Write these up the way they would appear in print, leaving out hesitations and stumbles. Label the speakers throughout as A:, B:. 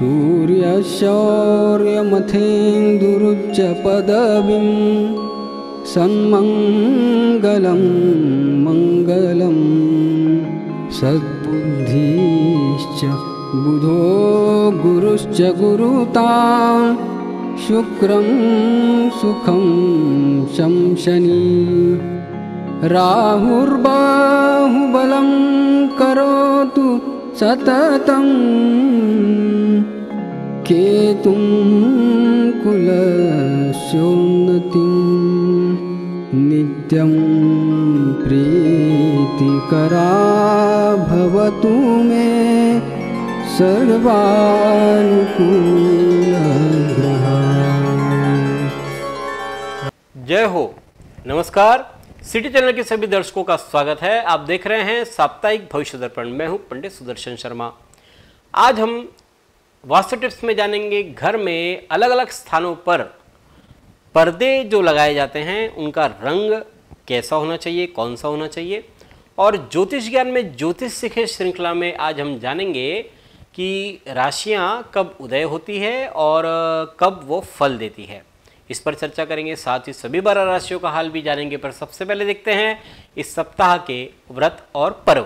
A: सूर्यशौर्यमथेन्दुरुच्च पदवीं सन्मङ्गलं मङ्गलं सद्बुद्धिश्च बुधो गुरुश्च गुरुतां शुक्रं सुखं शंशनी राहुर्बाहुबलं करोतु सततं केतुं कुलस्योन्नतिं नित्यं प्रीतिकरा भवतु मे सर्वानुकूलग्रहा।
B: जय हो। नमस्कार, सिटी चैनल के सभी दर्शकों का स्वागत है। आप देख रहे हैं साप्ताहिक भविष्य दर्पण। मैं हूं पंडित सुदर्शन शर्मा। आज हम वास्तु टिप्स में जानेंगे घर में अलग अलग स्थानों पर पर्दे जो लगाए जाते हैं उनका रंग कैसा होना चाहिए, कौन सा होना चाहिए। और ज्योतिष ज्ञान में ज्योतिष सीखे श्रृंखला में आज हम जानेंगे कि राशियां कब उदय होती है और कब वो फल देती है। इस पर चर्चा करेंगे, साथ ही सभी 12 राशियों का हाल भी जानेंगे। पर सबसे पहले देखते हैं इस सप्ताह के व्रत और पर्व।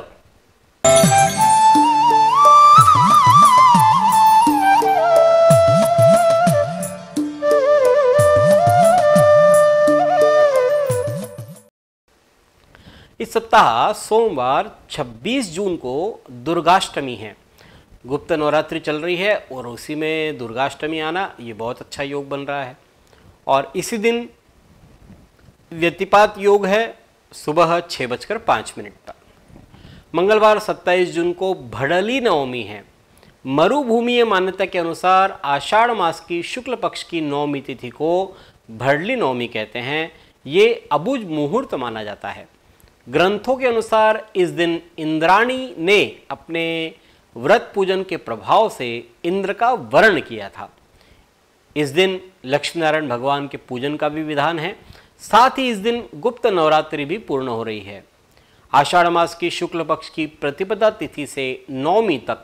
B: इस सप्ताह सोमवार 26 जून को दुर्गाष्टमी है। गुप्त नवरात्रि चल रही है और उसी में दुर्गाष्टमी आना ये बहुत अच्छा योग बन रहा है। और इसी दिन व्यतिपात योग है सुबह 6:05 पर। मंगलवार 27 जून को भड़ली नवमी है। मरुभूमीय मान्यता के अनुसार आषाढ़ मास की शुक्ल पक्ष की नवमी तिथि को भड़ली नवमी कहते हैं। ये अबुझ मुहूर्त माना जाता है। ग्रंथों के अनुसार इस दिन इंद्राणी ने अपने व्रत पूजन के प्रभाव से इंद्र का वरण किया था। इस दिन लक्ष्मी नारायण भगवान के पूजन का भी विधान है। साथ ही इस दिन गुप्त नवरात्रि भी पूर्ण हो रही है। आषाढ़ मास की शुक्ल पक्ष की प्रतिपदा तिथि से नवमी तक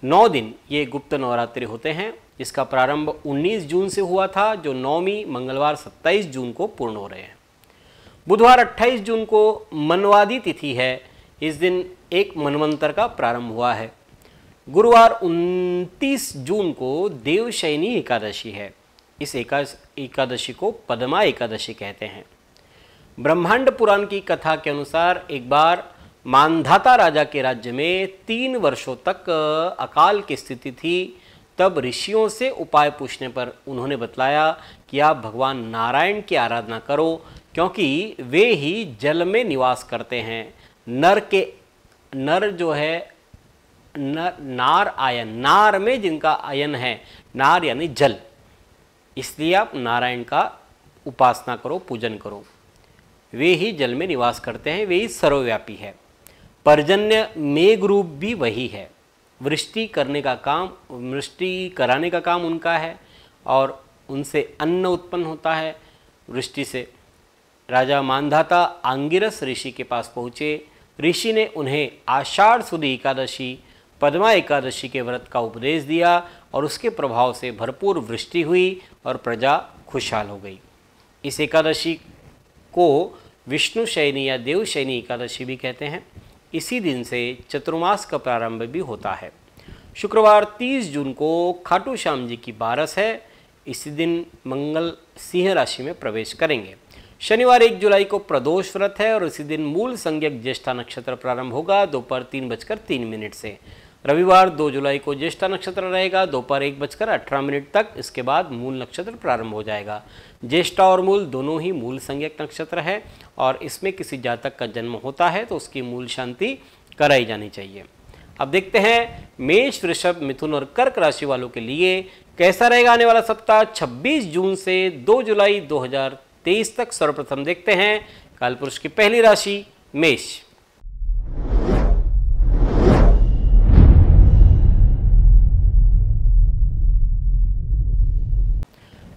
B: 9 दिन ये गुप्त नवरात्रि होते हैं। इसका प्रारंभ 19 जून से हुआ था, जो नवमी मंगलवार 27 जून को पूर्ण हो रहे हैं। बुधवार 28 जून को मनवादी तिथि है। इस दिन एक मनवंतर का प्रारंभ हुआ है। गुरुवार 29 जून को देवशयनी एकादशी है। इस एकादशी को पद्मा एकादशी कहते हैं। ब्रह्मांड पुराण की कथा के अनुसार एक बार मानधाता राजा के राज्य में 3 वर्षों तक अकाल की स्थिति थी। तब ऋषियों से उपाय पूछने पर उन्होंने बतलाया कि आप भगवान नारायण की आराधना करो, क्योंकि वे ही जल में निवास करते हैं। नर जो है नार आयन, नार में जिनका आयन है, नार यानी जल, इसलिए आप नारायण का उपासना करो, पूजन करो। वे ही जल में निवास करते हैं, वे ही सर्वव्यापी है। पर्जन्य मेघ रूप भी वही है। वृष्टि कराने का काम उनका है और उनसे अन्न उत्पन्न होता है वृष्टि से। राजा मानधाता आंगिरस ऋषि के पास पहुँचे। ऋषि ने उन्हें आषाढ़ सुदी एकादशी, पद्मा एकादशी के व्रत का उपदेश दिया और उसके प्रभाव से भरपूर वृष्टि हुई और प्रजा खुशहाल हो गई। इस एकादशी को विष्णु शयनी या देवशयनी एकादशी भी कहते हैं। इसी दिन से चतुर्मास का प्रारंभ भी होता है। शुक्रवार 30 जून को खाटू श्याम जी की बारस है। इसी दिन मंगल सिंह राशि में प्रवेश करेंगे। शनिवार 1 जुलाई को प्रदोष व्रत है और इसी दिन मूल संज्ञक ज्येष्ठा नक्षत्र प्रारंभ होगा दोपहर 3:03 से। रविवार 2 जुलाई को ज्येष्ठा नक्षत्र रहेगा दोपहर 1:18 तक। इसके बाद मूल नक्षत्र प्रारंभ हो जाएगा। ज्येष्ठा और मूल दोनों ही मूल संज्ञक नक्षत्र है और इसमें किसी जातक का जन्म होता है तो उसकी मूल शांति कराई जानी चाहिए। अब देखते हैं मेष, वृषभ, मिथुन और कर्क राशि वालों के लिए कैसा रहेगा आने वाला सप्ताह 26 जून से 2 जुलाई 2023 तक। सर्वप्रथम देखते हैं कालपुरुष की पहली राशि मेष।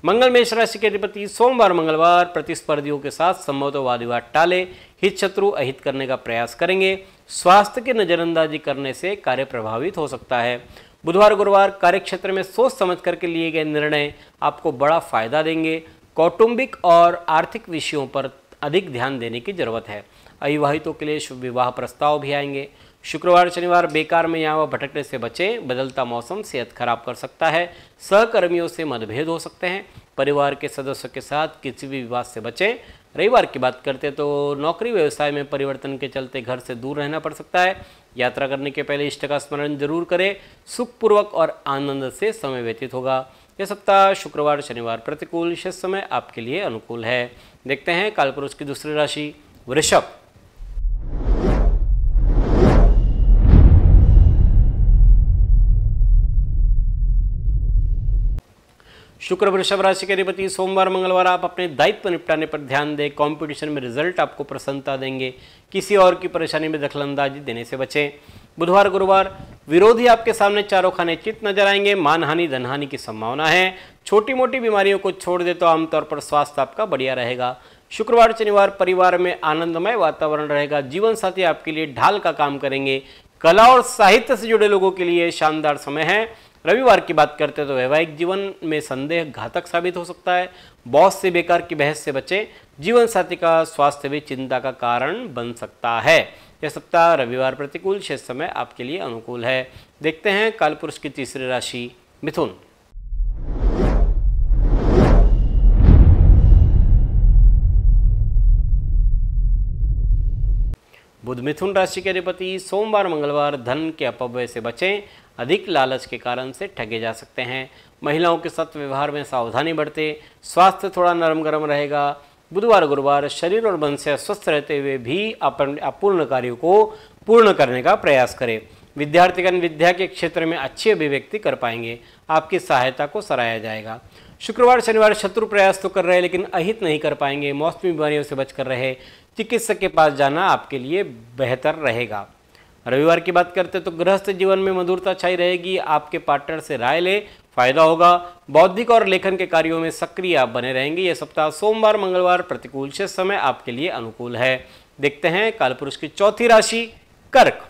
B: मंगल मेष राशि के अधिपति सोमवार मंगलवार प्रतिस्पर्धियों के साथ संभवतः वाद विवाद टाले, हित शत्रु अहित करने का प्रयास करेंगे। स्वास्थ्य की नजरअंदाजी करने से कार्य प्रभावित हो सकता है। बुधवार गुरुवार कार्यक्षेत्र में सोच समझ करके लिए गए निर्णय आपको बड़ा फायदा देंगे। कौटुंबिक और आर्थिक विषयों पर अधिक ध्यान देने की जरूरत है। अविवाहितों के लिए शुभ विवाह प्रस्ताव भी आएंगे। शुक्रवार शनिवार बेकार में यहाँ भटकने से बचें। बदलता मौसम सेहत खराब कर सकता है। सहकर्मियों से मतभेद हो सकते हैं। परिवार के सदस्यों के साथ किसी भी विवाद से बचें। रविवार की बात करते तो नौकरी व्यवसाय में परिवर्तन के चलते घर से दूर रहना पड़ सकता है। यात्रा करने के पहले इष्ट का स्मरण जरूर करें। सुखपूर्वक और आनंद से समय व्यतीत होगा। यह सप्ताह शुक्रवार शनिवार प्रतिकूल, शेष समय आपके लिए अनुकूल है। देखते हैं कालपुरुष की दूसरी राशि वृषभ। शुक्र वृषभ राशि के अधिपति। सोमवार मंगलवार आप अपने दायित्व निपटाने पर ध्यान दें। कंपटीशन में रिजल्ट आपको प्रसन्नता देंगे। किसी और की परेशानी में दखलंदाजी देने से बचें। बुधवार गुरुवार विरोधी आपके सामने चारों खाने चित नजर आएंगे। मानहानि धनहानि की संभावना है। छोटी मोटी बीमारियों को छोड़ दे तो आमतौर पर स्वास्थ्य आपका बढ़िया रहेगा। शुक्रवार शनिवार परिवार में आनंदमय वातावरण रहेगा। जीवन साथी आपके लिए ढाल का काम करेंगे। कला और साहित्य से जुड़े लोगों के लिए शानदार समय है। रविवार की बात करते तो वैवाहिक जीवन में संदेह घातक साबित हो सकता है। बॉस से बेकार की बहस से बचें। जीवन साथी का स्वास्थ्य भी चिंता का कारण बन सकता है। यह सप्ताह रविवार प्रतिकूल, शेष समय आपके लिए अनुकूल है। देखते हैं कालपुरुष की तीसरी राशि मिथुन। बुध मिथुन राशि के अधिपति। सोमवार मंगलवार धन के अपव्यय से बचें। अधिक लालच के कारण से ठगे जा सकते हैं। महिलाओं के साथ व्यवहार में सावधानी बरतें। स्वास्थ्य थोड़ा नरम गरम रहेगा। बुधवार गुरुवार शरीर और मन से स्वस्थ रहते हुए भी अपूर्ण कार्यों को पूर्ण करने का प्रयास करें। विद्यार्थीगण विद्या के क्षेत्र में अच्छी अभिव्यक्ति कर पाएंगे। आपकी सहायता को सराहा जाएगा। शुक्रवार शनिवार शत्रु प्रयास तो कर रहे हैं लेकिन अहित नहीं कर पाएंगे। मौसमी बीमारियों से बचकर रहे। चिकित्सक के पास जाना आपके लिए बेहतर रहेगा। रविवार की बात करते तो गृहस्थ जीवन में मधुरता छाई रहेगी। आपके पार्टनर से राय ले, फायदा होगा। बौद्धिक और लेखन के कार्यों में सक्रिय आप बने रहेंगे। यह सप्ताह सोमवार मंगलवार प्रतिकूल, शेष समय आपके लिए अनुकूल है। देखते हैं कालपुरुष की चौथी राशि कर्क।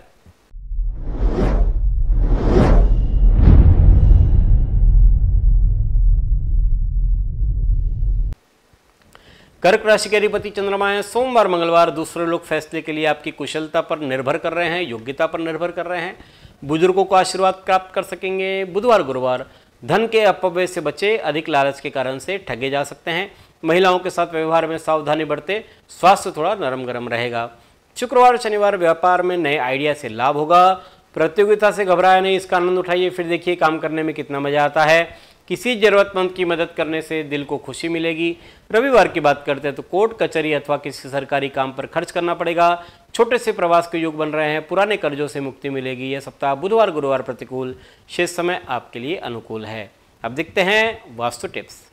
B: कर्क राशि के अधिपति चंद्रमा है। सोमवार मंगलवार दूसरे लोग फैसले के लिए आपकी कुशलता पर निर्भर कर रहे हैं, योग्यता पर निर्भर कर रहे हैं। बुजुर्गों को आशीर्वाद प्राप्त कर सकेंगे। बुधवार गुरुवार धन के अपव्यय से बचे। अधिक लालच के कारण से ठगे जा सकते हैं। महिलाओं के साथ व्यवहार में सावधानी बरते। स्वास्थ्य थोड़ा नरम गरम रहेगा। शुक्रवार शनिवार व्यापार में नए आइडिया से लाभ होगा। प्रतियोगिता से घबराया नहीं, इसका आनंद उठाइए। फिर देखिए काम करने में कितना मजा आता है। किसी जरूरतमंद की मदद करने से दिल को खुशी मिलेगी। रविवार की बात करते हैं तो कोर्ट कचहरी अथवा किसी सरकारी काम पर खर्च करना पड़ेगा। छोटे से प्रवास के योग बन रहे हैं। पुराने कर्जों से मुक्ति मिलेगी। यह सप्ताह बुधवार गुरुवार प्रतिकूल, शेष समय आपके लिए अनुकूल है। अब देखते हैं वास्तु टिप्स।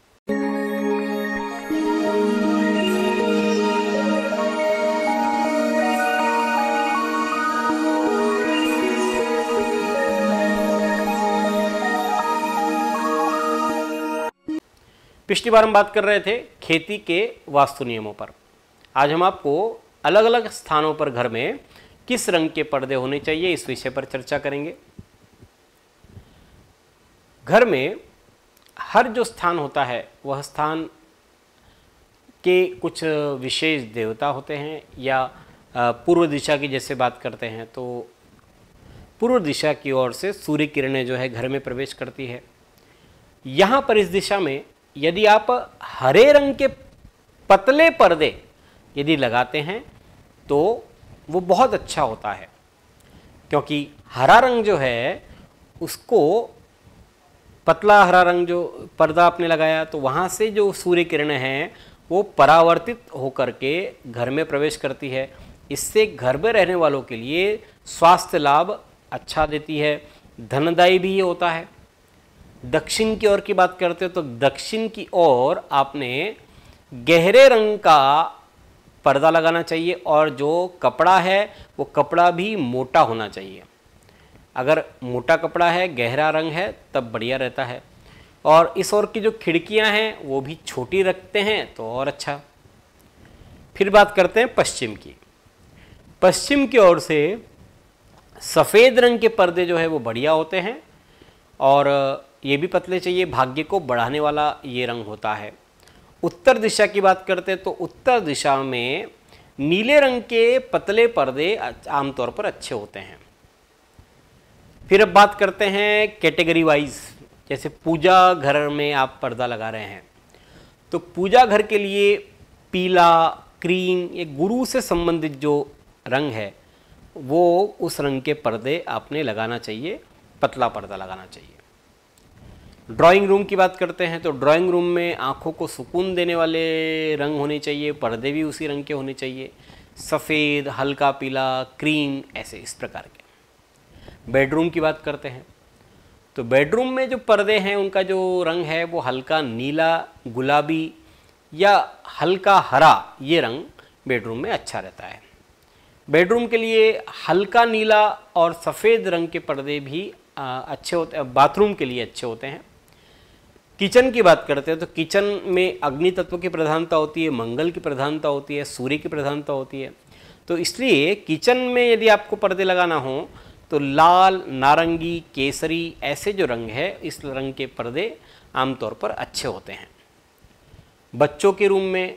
B: पिछली बार हम बात कर रहे थे खेती के वास्तु नियमों पर। आज हम आपको अलग अलग स्थानों पर घर में किस रंग के पर्दे होने चाहिए इस विषय पर चर्चा करेंगे। घर में हर जो स्थान होता है वह स्थान के कुछ विशेष देवता होते हैं। या पूर्व दिशा की जैसे बात करते हैं तो पूर्व दिशा की ओर से सूर्य किरणें जो है घर में प्रवेश करती है। यहाँ पर इस दिशा में यदि आप हरे रंग के पतले पर्दे यदि लगाते हैं तो वो बहुत अच्छा होता है, क्योंकि हरा रंग जो है उसको पतला हरा रंग जो पर्दा आपने लगाया तो वहाँ से जो सूर्य किरणें हैं वो परावर्तित होकर के घर में प्रवेश करती है। इससे घर में रहने वालों के लिए स्वास्थ्य लाभ अच्छा देती है, धनदायी भी ये होता है। दक्षिण की ओर की बात करते हो तो दक्षिण की ओर आपने गहरे रंग का पर्दा लगाना चाहिए और जो कपड़ा है वो कपड़ा भी मोटा होना चाहिए। अगर मोटा कपड़ा है, गहरा रंग है तब बढ़िया रहता है। और इस ओर की जो खिड़कियां हैं वो भी छोटी रखते हैं तो और अच्छा। फिर बात करते हैं पश्चिम की। पश्चिम की ओर से सफ़ेद रंग के पर्दे जो है वो बढ़िया होते हैं। और ये भी पतले चाहिए, भाग्य को बढ़ाने वाला ये रंग होता है। उत्तर दिशा की बात करते हैं तो उत्तर दिशा में नीले रंग के पतले पर्दे आमतौर पर अच्छे होते हैं। फिर अब बात करते हैं कैटेगरी वाइज, जैसे पूजा घर में आप पर्दा लगा रहे हैं तो पूजा घर के लिए पीला, क्रीम, ये गुरु से संबंधित जो रंग है वो उस रंग के पर्दे आपने लगाना चाहिए, पतला पर्दा लगाना चाहिए। ड्राइंग रूम की बात करते हैं तो ड्राइंग रूम में आँखों को सुकून देने वाले रंग होने चाहिए, पर्दे भी उसी रंग के होने चाहिए, सफ़ेद, हल्का पीला, क्रीम, ऐसे इस प्रकार के। बेडरूम की बात करते हैं तो बेडरूम में जो पर्दे हैं उनका जो रंग है वो हल्का नीला, गुलाबी या हल्का हरा, ये रंग बेडरूम में अच्छा रहता है। बेडरूम के लिए हल्का नीला और सफ़ेद रंग के पर्दे भी अच्छे होते हैं, बाथरूम के लिए अच्छे होते हैं। किचन की बात करते हैं तो किचन में अग्नि तत्व की प्रधानता होती है, मंगल की प्रधानता होती है, सूर्य की प्रधानता होती है। तो इसलिए किचन में यदि आपको पर्दे लगाना हो तो लाल, नारंगी, केसरी, ऐसे जो रंग है इस रंग के पर्दे आमतौर पर अच्छे होते हैं। बच्चों के रूम में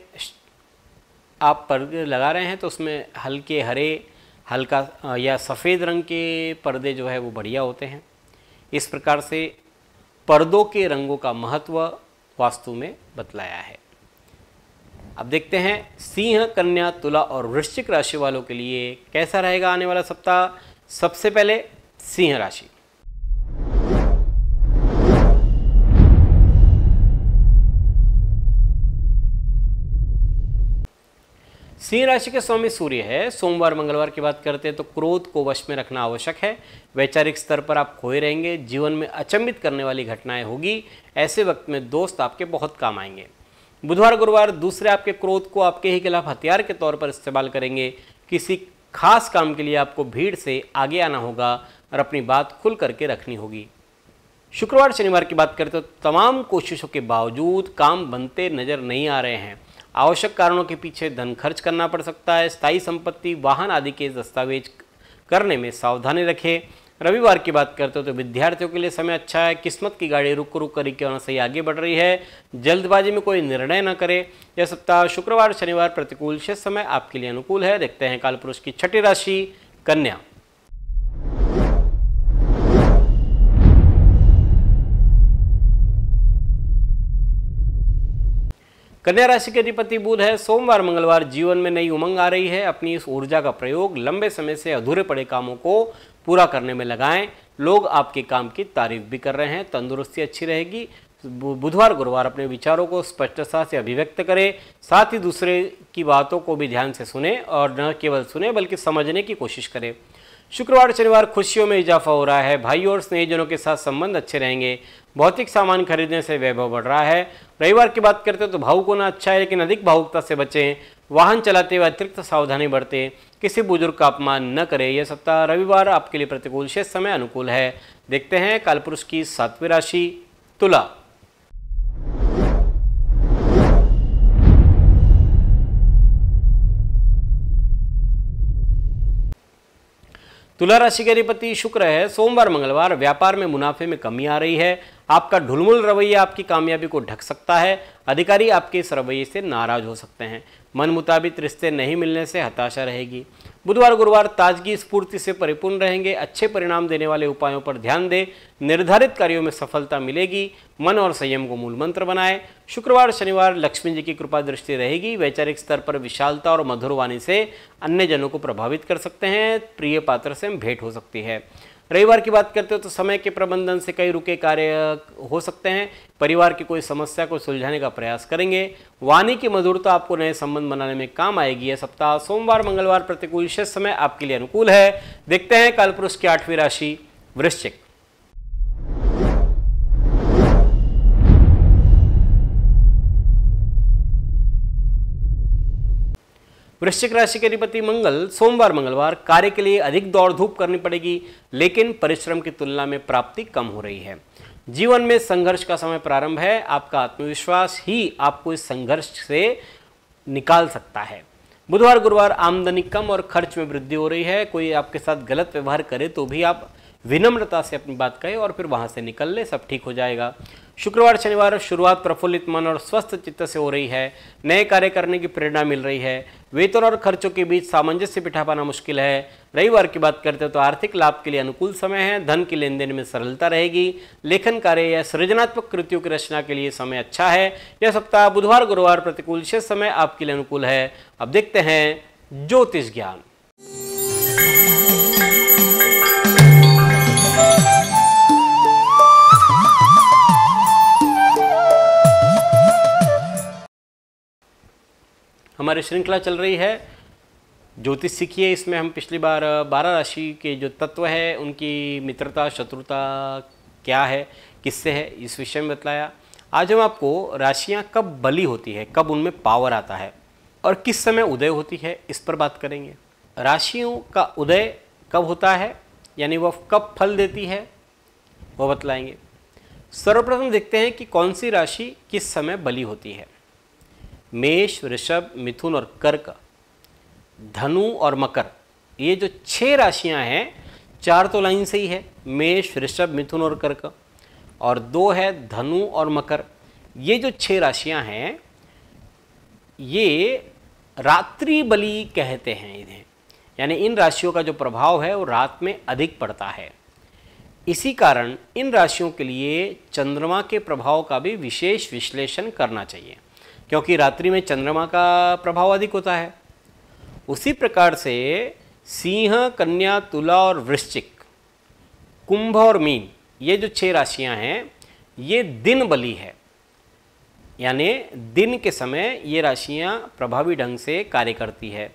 B: आप पर्दे लगा रहे हैं तो उसमें हल्के हरे, हल्का या सफ़ेद रंग के पर्दे जो है वो बढ़िया होते हैं। इस प्रकार से पर्दों के रंगों का महत्व वास्तु में बतलाया है। अब देखते हैं सिंह, कन्या, तुला और वृश्चिक राशि वालों के लिए कैसा रहेगा आने वाला सप्ताह। सबसे पहले सिंह राशि। सिंह राशि के स्वामी सूर्य है। सोमवार मंगलवार की बात करते हैं तो क्रोध को वश में रखना आवश्यक है। वैचारिक स्तर पर आप खोए रहेंगे, जीवन में अचंभित करने वाली घटनाएं होगी। ऐसे वक्त में दोस्त आपके बहुत काम आएंगे। बुधवार गुरुवार दूसरे आपके क्रोध को आपके ही खिलाफ हथियार के तौर पर इस्तेमाल करेंगे। किसी खास काम के लिए आपको भीड़ से आगे आना होगा और अपनी बात खुल करके रखनी होगी। शुक्रवार शनिवार की बात करते तो तमाम कोशिशों के बावजूद काम बनते नजर नहीं आ रहे हैं। आवश्यक कारणों के पीछे धन खर्च करना पड़ सकता है। स्थायी संपत्ति, वाहन आदि के दस्तावेज करने में सावधानी रखें। रविवार की बात करते हो तो विद्यार्थियों के लिए समय अच्छा है। किस्मत की गाड़ी रुक रुक कर क्यों सही आगे बढ़ रही है। जल्दबाजी में कोई निर्णय न करें। यह सप्ताह शुक्रवार शनिवार प्रतिकूल, शेष समय आपके लिए अनुकूल है। देखते हैं कालपुरुष की छठी राशि कन्या। कन्या राशि के अधिपति बुध है। सोमवार मंगलवार जीवन में नई उमंग आ रही है। अपनी इस ऊर्जा का प्रयोग लंबे समय से अधूरे पड़े कामों को पूरा करने में लगाएं। लोग आपके काम की तारीफ भी कर रहे हैं। तंदुरुस्ती अच्छी रहेगी। बुधवार गुरुवार अपने विचारों को स्पष्टता से अभिव्यक्त करें। साथ ही दूसरे की बातों को भी ध्यान से सुने और न केवल सुने बल्कि समझने की कोशिश करें। शुक्रवार शनिवार खुशियों में इजाफा हो रहा है। भाई और स्नेहीजनों के साथ संबंध अच्छे रहेंगे। भौतिक सामान खरीदने से वैभव बढ़ रहा है। रविवार की बात करते हैं तो भावुक होना अच्छा है लेकिन अधिक भावुकता से बचें। वाहन चलाते हुए अतिरिक्त सावधानी बरतें। किसी बुजुर्ग का अपमान न करें। यह सप्ताह रविवार आपके लिए प्रतिकूल, शेष समय अनुकूल है। देखते हैं कालपुरुष की सातवीं राशि तुला। तुला राशि के अधिपति शुक्र है। सोमवार मंगलवार व्यापार में मुनाफे में कमी आ रही है। आपका ढुलमुल रवैया आपकी कामयाबी को ढक सकता है। अधिकारी आपके इस रवैये से नाराज हो सकते हैं। मन मुताबिक रिश्ते नहीं मिलने से हताशा रहेगी। बुधवार गुरुवार ताजगी स्फूर्ति से परिपूर्ण रहेंगे। अच्छे परिणाम देने वाले उपायों पर ध्यान दें। निर्धारित कार्यों में सफलता मिलेगी। मन और संयम को मूल मंत्र बनाएं। शुक्रवार शनिवार लक्ष्मी जी की कृपा दृष्टि रहेगी। वैचारिक स्तर पर विशालता और मधुर वाणी से अन्य जनों को प्रभावित कर सकते हैं। प्रिय पात्र से भेंट हो सकती है। रविवार की बात करते हो तो समय के प्रबंधन से कई रुके कार्य हो सकते हैं। परिवार की कोई समस्या को सुलझाने का प्रयास करेंगे। वाणी की मधुरता आपको नए संबंध बनाने में काम आएगी। यह सप्ताह सोमवार मंगलवार प्रतिकूल, शेष समय आपके लिए अनुकूल है। देखते हैं कालपुरुष की आठवीं राशि वृश्चिक। वृश्चिक राशि के अधिपति मंगल। सोमवार मंगलवार कार्य के लिए अधिक दौड़ धूप करनी पड़ेगी लेकिन परिश्रम की तुलना में प्राप्ति कम हो रही है। जीवन में संघर्ष का समय प्रारंभ है। आपका आत्मविश्वास ही आपको इस संघर्ष से निकाल सकता है। बुधवार गुरुवार आमदनी कम और खर्च में वृद्धि हो रही है। कोई आपके साथ गलत व्यवहार करे तो भी आप विनम्रता से अपनी बात कहे और फिर वहाँ से निकल ले, सब ठीक हो जाएगा। शुक्रवार शनिवार शुरुआत प्रफुल्लित मन और स्वस्थ चित्त से हो रही है। नए कार्य करने की प्रेरणा मिल रही है। वेतन और खर्चों के बीच सामंजस्य बिठा पाना मुश्किल है। रविवार की बात करते हैं तो आर्थिक लाभ के लिए अनुकूल समय है। धन की लेन देन में सरलता रहेगी। लेखन कार्य या सृजनात्मक कृतियों की रचना के लिए समय अच्छा है। यह सप्ताह बुधवार गुरुवार प्रतिकूल, शेष समय आपके लिए अनुकूल है। अब देखते हैं ज्योतिष ज्ञान। हमारी श्रृंखला चल रही है ज्योतिष सीखिए। इसमें हम पिछली बार 12 राशि के जो तत्व है उनकी मित्रता शत्रुता क्या है, किससे है, इस विषय में बतलाया। आज हम आपको राशियां कब बली होती है, कब उनमें पावर आता है और किस समय उदय होती है, इस पर बात करेंगे। राशियों का उदय कब होता है, यानी वह कब फल देती है, वो बतलाएंगे। सर्वप्रथम देखते हैं कि कौन सी राशि किस समय बली होती है। मेष, वृषभ, मिथुन और कर्क, धनु और मकर, ये जो 6 राशियां हैं, 4 तो लाइन से ही है, मेष, वृषभ, मिथुन और कर्क, और 2 है धनु और मकर। ये जो 6 राशियां हैं ये रात्रि बली कहते हैं इन्हें, यानी इन राशियों का जो प्रभाव है वो रात में अधिक पड़ता है। इसी कारण इन राशियों के लिए चंद्रमा के प्रभाव का भी विशेष विश्लेषण करना चाहिए, क्योंकि रात्रि में चंद्रमा का प्रभाव अधिक होता है। उसी प्रकार से सिंह, कन्या, तुला और वृश्चिक, कुंभ और मीन, ये जो 6 राशियां हैं ये दिन बली है, यानी दिन के समय ये राशियां प्रभावी ढंग से कार्य करती है।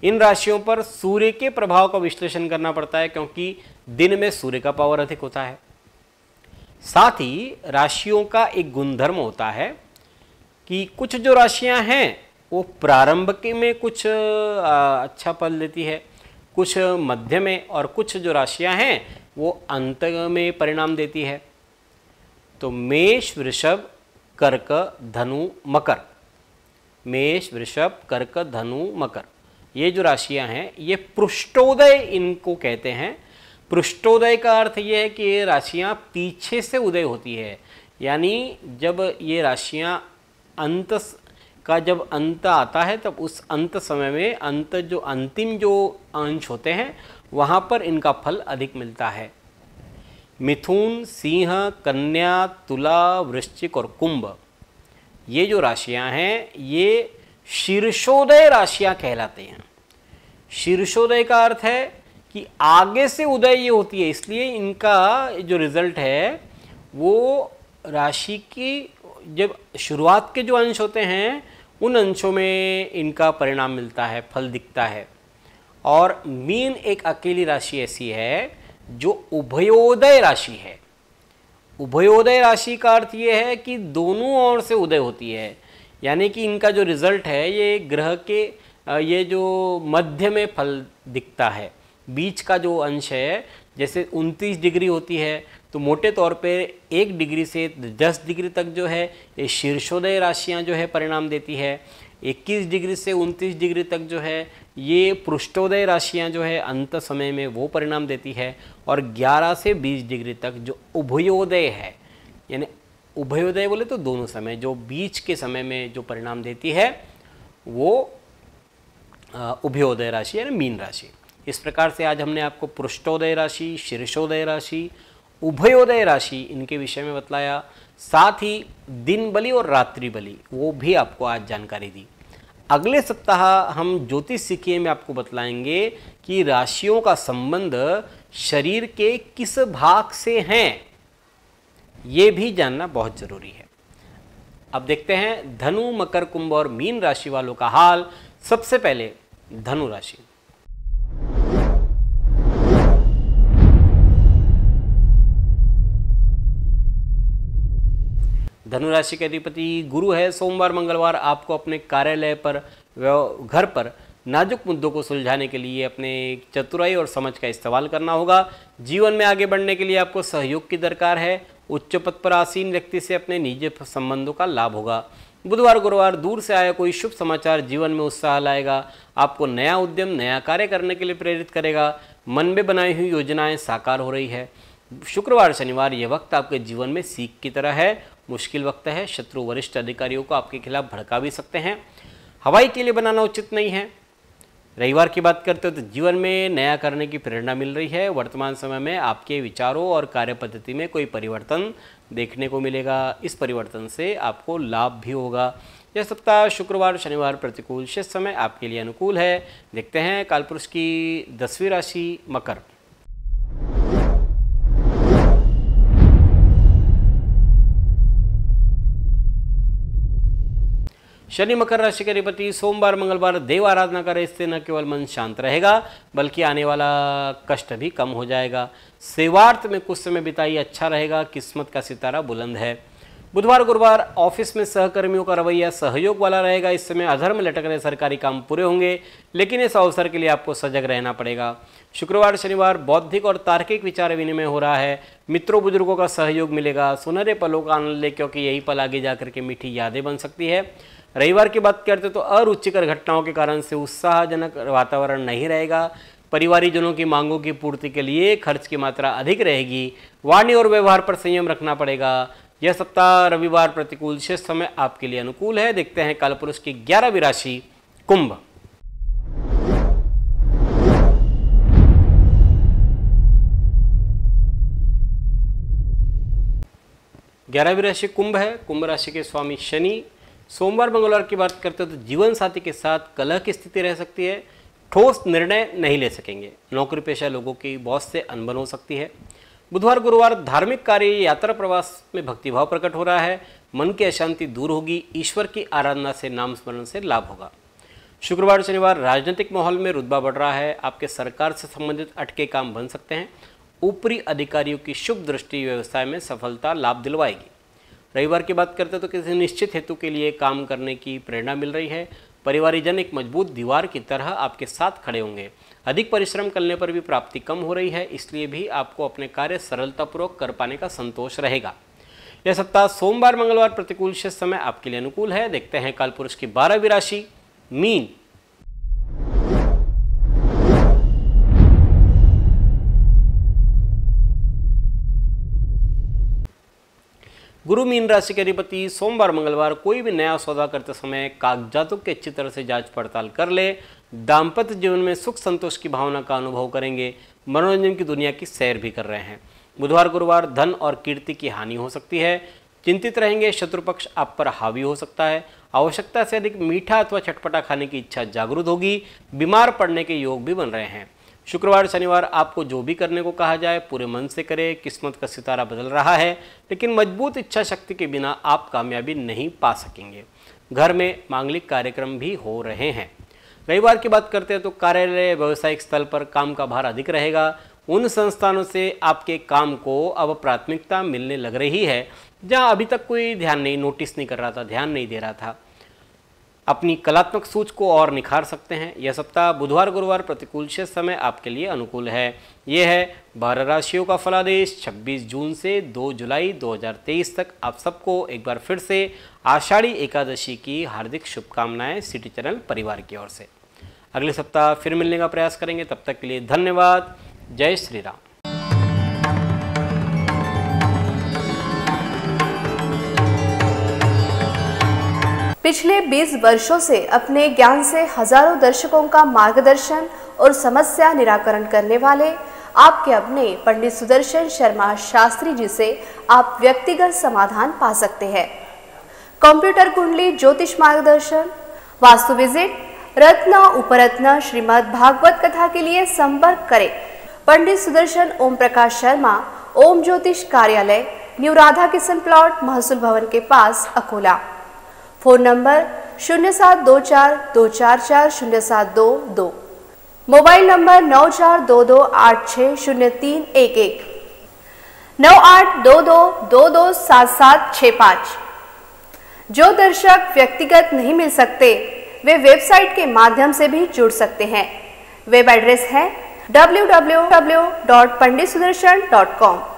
B: इन राशियों पर सूर्य के प्रभाव का विश्लेषण करना पड़ता है, क्योंकि दिन में सूर्य का पावर अधिक होता है। साथ ही राशियों का एक गुणधर्म होता है कि कुछ जो राशियां हैं वो प्रारंभ के में कुछ अच्छा फल देती है, कुछ मध्य में, और कुछ जो राशियां हैं वो अंत में परिणाम देती है। तो मेष, वृषभ, कर्क, धनु, मकर, मेष, वृषभ, कर्क, धनु, मकर, ये जो राशियां हैं ये पृष्ठोदय इनको कहते हैं। पृष्ठोदय का अर्थ ये है कि ये राशियां पीछे से उदय होती है, यानी जब ये राशियां अंत का जब अंत आता है तब उस अंत समय में अंत जो अंतिम जो अंश होते हैं वहाँ पर इनका फल अधिक मिलता है। मिथुन, सिंह, कन्या, तुला, वृश्चिक और कुंभ, ये जो राशियां हैं ये शीर्षोदय राशियां कहलाते हैं। शीर्षोदय का अर्थ है कि आगे से उदय ये होती है, इसलिए इनका जो रिजल्ट है वो राशि की जब शुरुआत के जो अंश होते हैं उन अंशों में इनका परिणाम मिलता है, फल दिखता है। और मीन एक अकेली राशि ऐसी है जो उभयोदय राशि है। उभयोदय राशि का अर्थ ये है कि दोनों ओर से उदय होती है, यानी कि इनका जो रिजल्ट है ये ग्रह के ये जो मध्य में फल दिखता है। बीच का जो अंश है, जैसे 29 डिग्री होती है तो मोटे तौर पे 1 डिग्री से 10 डिग्री तक जो है ये शीर्षोदय राशियां जो है परिणाम देती है। 21 डिग्री से 29 डिग्री तक जो है ये पृष्ठोदय राशियां जो है अंत समय में वो परिणाम देती है। और 11 से 20 डिग्री तक जो उभयोदय है, यानी उभयोदय बोले तो दोनों समय, जो बीच के समय में जो परिणाम देती है वो उभयोदय राशि यानी मीन राशि। इस प्रकार से आज हमने आपको पृष्ठोदय राशि, शीर्षोदय राशि, उभयोदय राशि इनके विषय में बतलाया। साथ ही दिन बली और रात्रि बली वो भी आपको आज जानकारी दी। अगले सप्ताह हम ज्योतिष सीखिए में आपको बतलाएंगे कि राशियों का संबंध शरीर के किस भाग से हैं, ये भी जानना बहुत जरूरी है। अब देखते हैं धनु, मकर, कुंभ और मीन राशि वालों का हाल। सबसे पहले धनु राशि। धनु राशि के अधिपति गुरु है। सोमवार मंगलवार आपको अपने कार्यालय पर, घर पर नाजुक मुद्दों को सुलझाने के लिए अपने चतुराई और समझ का इस्तेमाल करना होगा। जीवन में आगे बढ़ने के लिए आपको सहयोग की दरकार है। उच्च पद पर आसीन व्यक्ति से अपने निजी संबंधों का लाभ होगा। बुधवार गुरुवार दूर से आया कोई शुभ समाचार जीवन में उत्साह लाएगा, आपको नया उद्यम नया कार्य करने के लिए प्रेरित करेगा। मन में बनाई हुई योजनाएं साकार हो रही है। शुक्रवार शनिवार यह वक्त आपके जीवन में सीख की तरह है। मुश्किल वक्त है, शत्रु वरिष्ठ अधिकारियों को आपके खिलाफ भड़का भी सकते हैं। हवाई के लिए बनाना उचित नहीं है। रविवार की बात करते हो तो जीवन में नया करने की प्रेरणा मिल रही है। वर्तमान समय में आपके विचारों और कार्य पद्धति में कोई परिवर्तन देखने को मिलेगा। इस परिवर्तन से आपको लाभ भी होगा। यह सप्ताह शुक्रवार शनिवार प्रतिकूल, शेष समय आपके लिए अनुकूल है। देखते हैं कालपुरुष की 10वीं राशि मकर। शनि मकर राशि के अधिपति, सोमवार मंगलवार देव आराधना करें, इससे न केवल मन शांत रहेगा बल्कि आने वाला कष्ट भी कम हो जाएगा। सेवार्थ में कुछ समय बिताइए, अच्छा रहेगा। किस्मत का सितारा बुलंद है। बुधवार गुरुवार ऑफिस में सहकर्मियों का रवैया सहयोग वाला रहेगा। इस समय अधर में लटक रहे सरकारी काम पूरे होंगे, लेकिन इस अवसर के लिए आपको सजग रहना पड़ेगा। शुक्रवार शनिवार बौद्धिक और तार्किक विचार विनिमय हो रहा है। मित्रों बुजुर्गों का सहयोग मिलेगा। सुनहरे पलों का आनंद ले, क्योंकि यही पल आगे जाकर के मीठी यादें बन सकती है। रविवार की बात करते तो अरुचिकर घटनाओं के कारण से उत्साहजनक वातावरण नहीं रहेगा। परिवारीजनों की मांगों की पूर्ति के लिए खर्च की मात्रा अधिक रहेगी। वाणी और व्यवहार पर संयम रखना पड़ेगा। यह सप्ताह रविवार प्रतिकूल, शेष समय आपके लिए अनुकूल है। देखते हैं कालपुरुष की 11वीं राशि कुंभ। ग्यारहवीं राशि कुंभ है। कुंभ राशि के स्वामी शनि। सोमवार मंगलवार की बात करते हैं तो जीवन साथी के साथ कलह की स्थिति रह सकती है। ठोस निर्णय नहीं ले सकेंगे। नौकरी पेशा लोगों की बॉस से अनबन हो सकती है। बुधवार गुरुवार धार्मिक कार्य, यात्रा प्रवास में भक्तिभाव प्रकट हो रहा है। मन की अशांति दूर होगी। ईश्वर की आराधना से, नाम स्मरण से लाभ होगा। शुक्रवार शनिवार राजनीतिक माहौल में रुतबा बढ़ रहा है। आपके सरकार से संबंधित अटके काम बन सकते हैं। ऊपरी अधिकारियों की शुभ दृष्टि व्यवसाय में सफलता लाभ दिलवाएगी। रविवार की बात करते तो किसी निश्चित हेतु के लिए काम करने की प्रेरणा मिल रही है। परिवारीजन एक मजबूत दीवार की तरह आपके साथ खड़े होंगे। अधिक परिश्रम करने पर भी प्राप्ति कम हो रही है, इसलिए भी आपको अपने कार्य सरलतापूर्वक कर पाने का संतोष रहेगा। यह सप्ताह सोमवार मंगलवार प्रतिकूल, शेष समय आपके लिए अनुकूल है। देखते हैं कालपुरुष की 12वीं राशि मीन। गुरु मीन राशि के अधिपति, सोमवार मंगलवार कोई भी नया सौदा करते समय कागजातों की अच्छी तरह से जांच पड़ताल कर ले। दाम्पत्य जीवन में सुख संतोष की भावना का अनुभव करेंगे। मनोरंजन की दुनिया की सैर भी कर रहे हैं। बुधवार गुरुवार धन और कीर्ति की हानि हो सकती है। चिंतित रहेंगे। शत्रु पक्ष आप पर हावी हो सकता है। आवश्यकता से अधिक मीठा अथवा चटपटा खाने की इच्छा जागृत होगी। बीमार पड़ने के योग भी बन रहे हैं। शुक्रवार शनिवार आपको जो भी करने को कहा जाए पूरे मन से करें। किस्मत का सितारा बदल रहा है, लेकिन मजबूत इच्छा शक्ति के बिना आप कामयाबी नहीं पा सकेंगे। घर में मांगलिक कार्यक्रम भी हो रहे हैं। रविवार की बात करते हैं तो कार्यालय व्यावसायिक स्थल पर काम का भार अधिक रहेगा। उन संस्थानों से आपके काम को अब प्राथमिकता मिलने लग रही है जहां अभी तक कोई नोटिस नहीं कर रहा था, ध्यान नहीं दे रहा था। अपनी कलात्मक सोच को और निखार सकते हैं। यह सप्ताह बुधवार गुरुवार प्रतिकूल, शेष समय आपके लिए अनुकूल है। यह है 12 राशियों का फलादेश 26 जून से 2 जुलाई 2023 तक। आप सबको एक बार फिर से आषाढ़ी एकादशी की हार्दिक शुभकामनाएं सिटी चैनल परिवार की ओर से। अगले सप्ताह फिर मिलने का प्रयास करेंगे। तब तक के लिए धन्यवाद। जय श्री राम।
C: पिछले 20 वर्षों से अपने ज्ञान से हजारों दर्शकों का मार्गदर्शन और समस्या निराकरण करने वाले आपके अपने पंडित सुदर्शन शर्मा शास्त्री जी से आप व्यक्तिगत समाधान पा सकते हैं। कंप्यूटर कुंडली, ज्योतिष मार्गदर्शन, वास्तु विजिट, रत्न उपरत्न, श्रीमद् भागवत कथा के लिए संपर्क करें पंडित सुदर्शन ओम प्रकाश शर्मा, ओम ज्योतिष कार्यालय, न्यू राधा किशन प्लॉट, महसूल भवन के पास, Akola. Phone number 0724244072, mobile number 9422860311, 9822227765। जो दर्शक व्यक्तिगत नहीं मिल सकते वे वेबसाइट के माध्यम से भी जुड़ सकते हैं। वेब एड्रेस है www.panditsudarshan.com।